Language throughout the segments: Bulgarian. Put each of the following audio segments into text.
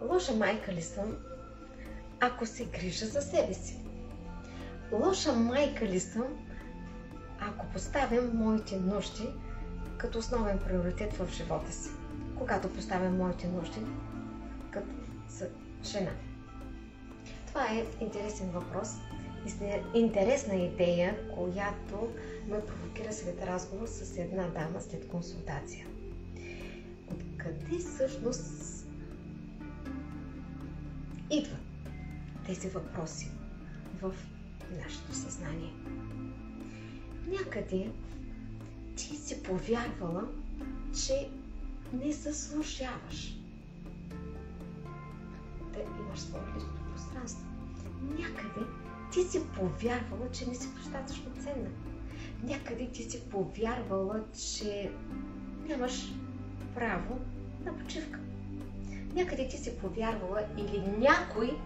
Лоша майка ли съм, ако се грижа за себе си? Лоша майка ли съм, ако поставям моите нужди като основен приоритет в живота си? Когато поставям моите нужди като жена? Това е интересен въпрос, интересна идея, която ме провокира след разговор с една дама след консултация. Откъде всъщност идват тези въпроси в нашето съзнание? Някъде ти си повярвала, че не заслужаваш да имаш свое лично пространство. Някъде ти си повярвала, че не си достатъчно ценна. Някъде ти си повярвала, че нямаш право на почивка. Някъде ти си повярвала или някой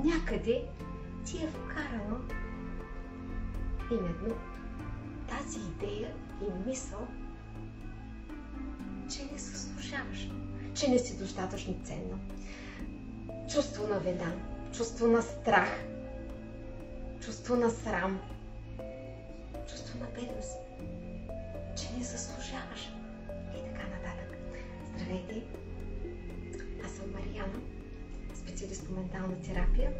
някъде ти е вкарала именно тази идея и мисъл, че не заслужаваш, че не си достатъчно ценна. Чувство на вина, чувство на страх, чувство на срам, чувство на бедност, че не заслужаваш и така нататък. Здравейте! Аз съм Мариана, специалист по ментална терапия,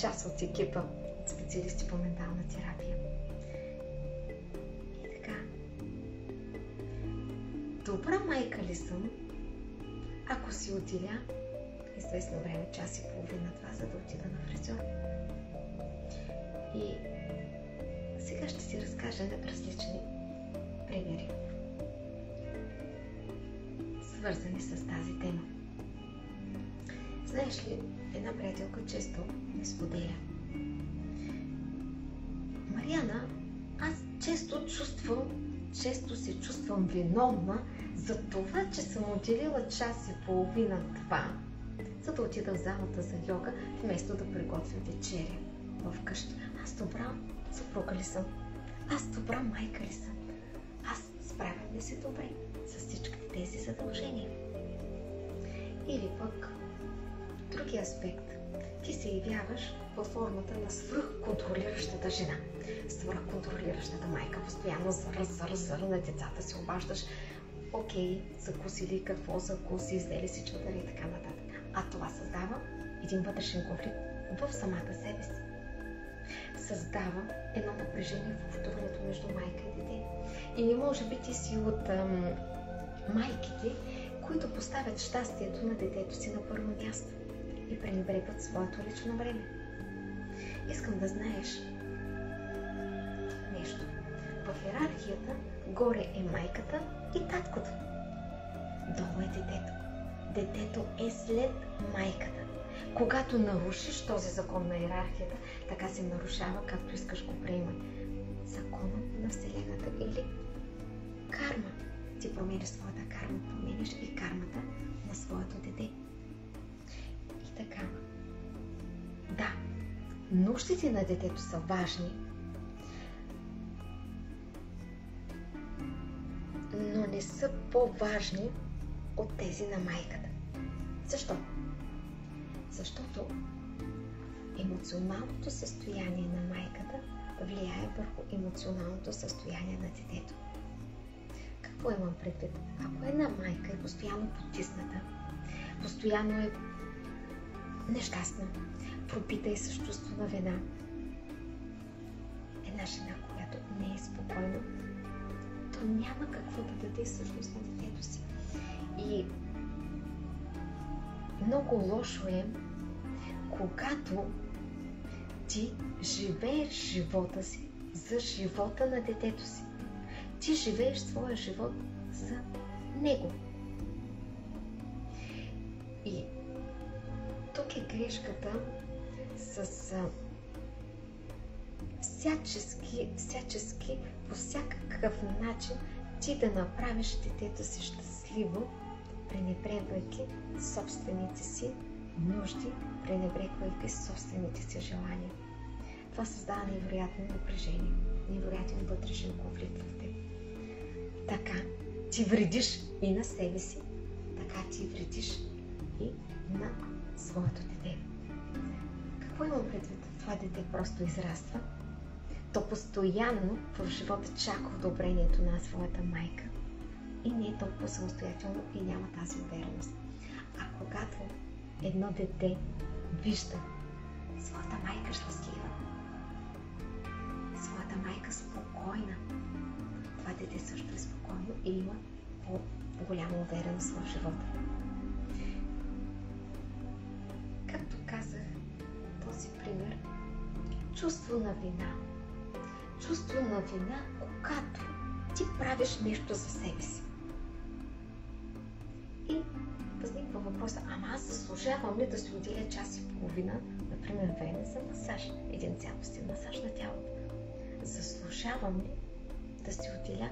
част от екипа от специалисти по ментална терапия. И така, добра майка ли съм, ако си отделя известно време, час и половина-два, за да отида на фризьор? И сега ще си разкажа различни примери, свързани с тази тема. Знаеш ли, една приятелка често ми споделя: Мариана, аз често се чувствам виновна за това, че съм отделила час и половина-два, за да отида в залата за йога, вместо да приготвя вечеря вкъщи. Аз добра съпруга ли съм? Аз добра майка ли съм? Аз справям ли се добре с всичките тези задължения? Или пък други аспект. Ти се явяваш под формата на свръхконтролиращата жена, свръхконтролиращата майка, постоянно зър на децата си обаждаш: окей, закуси ли, какво закуси, взели си чадър и така нататък. А това създава един вътрешен конфликт в самата себе си. Създава едно напрежение в общуването между майка и дете. И може би ти си от майките, които поставят щастието на детето си на първо място и пренебрегват своето лично време. Искам да знаеш нещо. В йерархията горе е майката и таткото. Долу е детето. Детето е след майката. Когато нарушиш този закон на йерархията, така се нарушава, както искаш го приемай, законът на Вселената или карма. Ти променяш своята карма, променяш и кармата на своето дете. И така. Да, нуждите на детето са важни, но не са по-важни от тези на майката. Защо? Защото емоционалното състояние на майката влияе върху емоционалното състояние на детето. Какво имам предвид? Ако една майка е постоянно потисната, постоянно е нещастна, пропита и с чувство на вина, една жена, която не е спокойна, то няма какво да даде всъщност на детето си. И много лошо е, когато ти живееш живота си за живота на детето си. Ти живееш своя живот за него. И тук е грешката с всячески, по всякакъв начин ти да направиш детето си щастливо, пренебрегвайки собствените си нужди, пренебрегвайки собствените си желания. Това създава невероятно напрежение, невероятен вътрешен конфликт в теб. Така ти вредиш и на себе си, така ти вредиш и на своето дете. Какво имам предвид? Това дете просто израства. То постоянно в живота чака одобрението на своята майка и не е толкова самостоятелно и няма тази увереност. А когато едно дете вижда своята майка щастлива, своята майка спокойна, това дете също е спокойно и има по-голяма увереност в живота. Както казах, този пример, чувство на вина. Чувство на вина, когато ти правиш нещо за себе си. И възниква въпроса, ама аз заслужавам ли да си отделя час и половина, например време за масаж, един цялостен масаж на тялото? Заслужавам ли да си отделя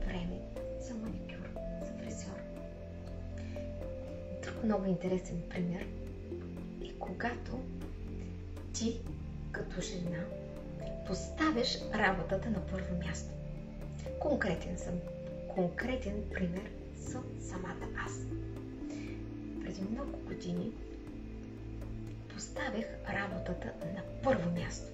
време за маникюр, за фризьор? Друг много интересен пример е когато ти като жена поставиш работата на първо място. Конкретен пример съм самата аз. Преди много години поставих работата на първо място.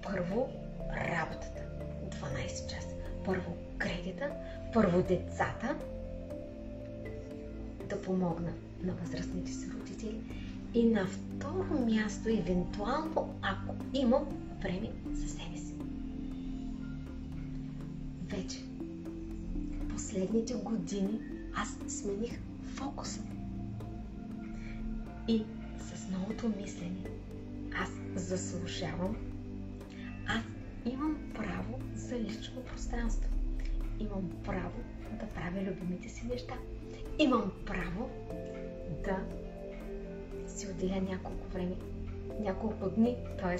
Първо работата. 12 часа. Първо кредита, първо децата, да помогна на възрастните си родители и на второ място, евентуално, ако имам време за себе си. Вече последните години аз смених фокуса. И с новото мислене аз заслужавам, аз имам право за лично пространство. Имам право да правя любимите си неща. Имам право да си отделя няколко дни, т.е.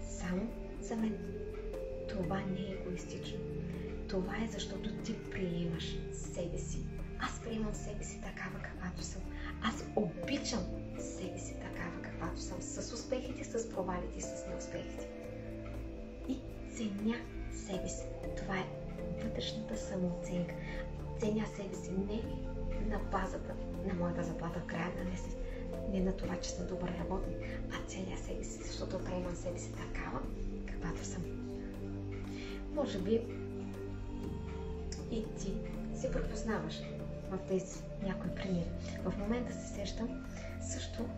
само за мен. Това не е егоистично. Това е защото ти приемаш себе си. Аз приемам себе си такава каквато съм. Аз обичам себе си такава каквато съм. С успехите, с провалите и с неуспехите. И ценя себе си. Това е вътрешната самооценка. Ценя себе си не на базата на моята заплата в края на месец, не на това, че съм добър работник, а ценя себе си, защото приемам себе си такава, каквато съм. Може би и ти се препознаваш в тези някои примери. В момента се сещам също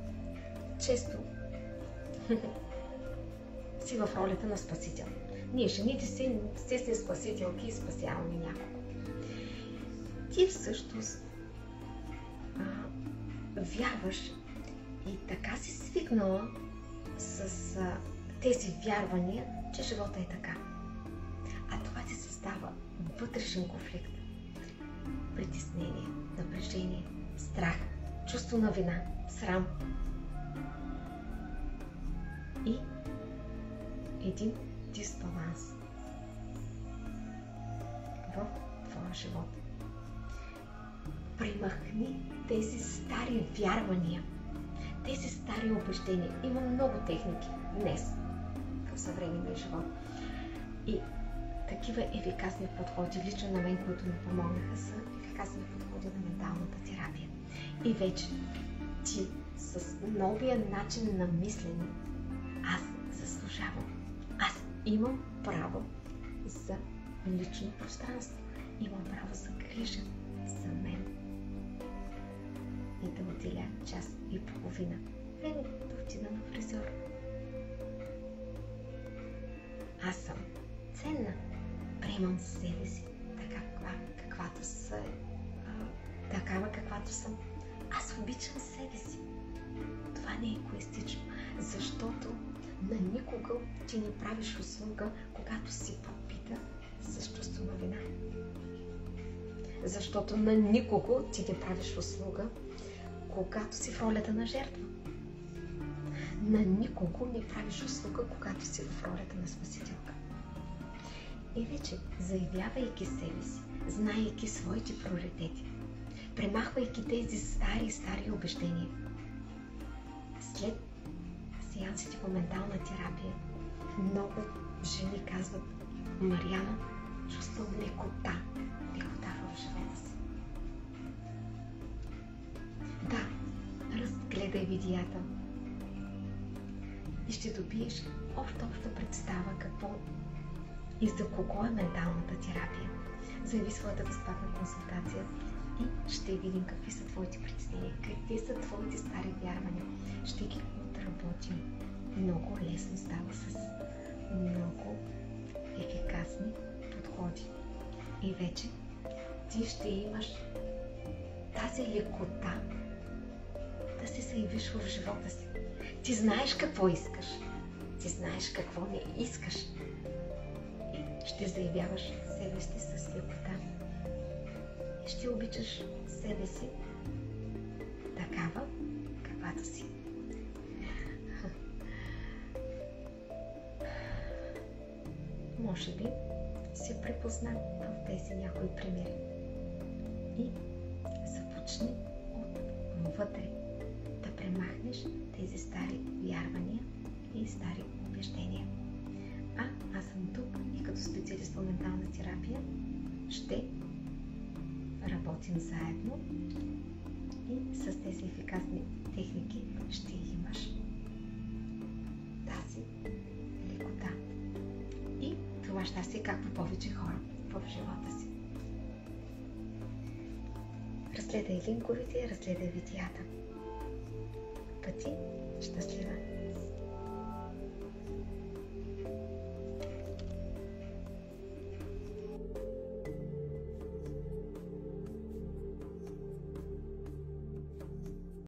често си в ролята на спасител. Ние жените сте спасителки и спасяваме някого. Ти всъщност вярваш и така си свикнала с тези вярвания, че живота е така. А това ти създава вътрешен конфликт, притеснение, напрежение, страх, чувство на вина, срам и един дисбаланс в твоя живот. Премахни тези стари вярвания, тези стари убеждения. Има много техники днес в съвременния живот. И такива ефикасни подходи, лично на мен, които ми помогнаха, са ефикасни подходи на менталната терапия. И вече ти с новия начин на мислене, аз заслужавам. Аз имам право за лично пространство. Имам право за грижа за мен. И да отделя час и половина време да отида на фризьор. Аз съм ценна. Приемам себе си такава каквато съм. Аз обичам себе си. Това не е егоистично, защото на никога ти не правиш услуга, когато си пропита с чувство на вина. Защото на никого ти не правиш услуга, когато си в ролята на жертва. На никого не правиш услуга, когато си в ролята на спасителка. И вече, заявявайки себе си, знаейки своите приоритети, премахвайки тези стари убеждения, след сеансите по ментална терапия, много жени казват: Мариана, чувствам лекота в живота си. Да, разгледай видеята и ще добиеш обща представа какво и за кого е менталната терапия. Заяви своята безплатна консултация и ще видим какви са твоите притеснения, какви са твоите стари вярвания. Ще ги отработим. Много лесно става с много ефикасни подходи. И вече ти ще имаш тази лекота да се заявиш в живота си. Ти знаеш какво искаш. Ти знаеш какво не искаш. И ще заявяваш себе си с лекота. И ще обичаш себе си такава, каквато си. Може би се препозна в тези някои примери. И започни отвътре да премахнеш тези стари вярвания и стари убеждения. Аз съм тук и като специалист по ментална терапия ще работим заедно и с тези ефикасни техники ще имаш тази лекота и това щастие, както повече хора в живота си. Разгледай линковете, разгледай видеята. Пъти щастлива!